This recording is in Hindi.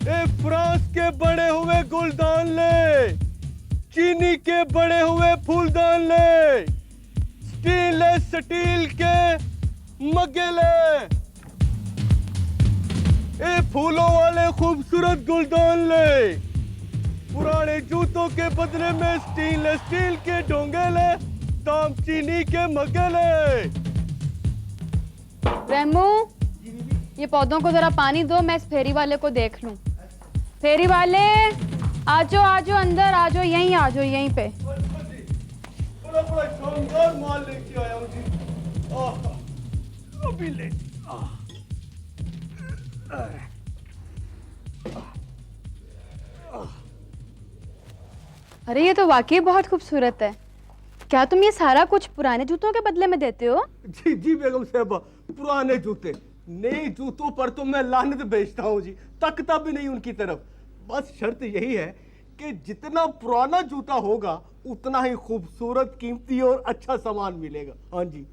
ए फ्रांस के बड़े हुए गुलदान ले, चीनी के बड़े हुए फूलदान ले, स्टेनलेस स्टील के मग्गे ले, ए फूलों वाले खूबसूरत गुलदान ले, पुराने जूतों के बदले में स्टेनलेस स्टील के डोंगे ले, दामचीनी के मग्गे ले। रेमू, ये पौधों को जरा पानी दो, मैं इस फेरी वाले को देख लूं। फेरी वाले, आजो आजो अंदर आजो, यहीं आजो, यहीं पे। बड़ा बड़ा शानदार माल लेके आया हूँ जी। अभी ले। अरे ये तो वाकई बहुत खूबसूरत है। क्या तुम ये सारा कुछ पुराने जूतों के बदले में देते हो? जी जी बेगम साहबा, पुराने जूते, नए जूतों पर तो मैं लानत बेचता हूँ जी, तकता भी नहीं उनकी तरफ। बस शर्त यही है कि जितना पुराना जूता होगा उतना ही खूबसूरत, कीमती और अच्छा सामान मिलेगा। हाँ जी।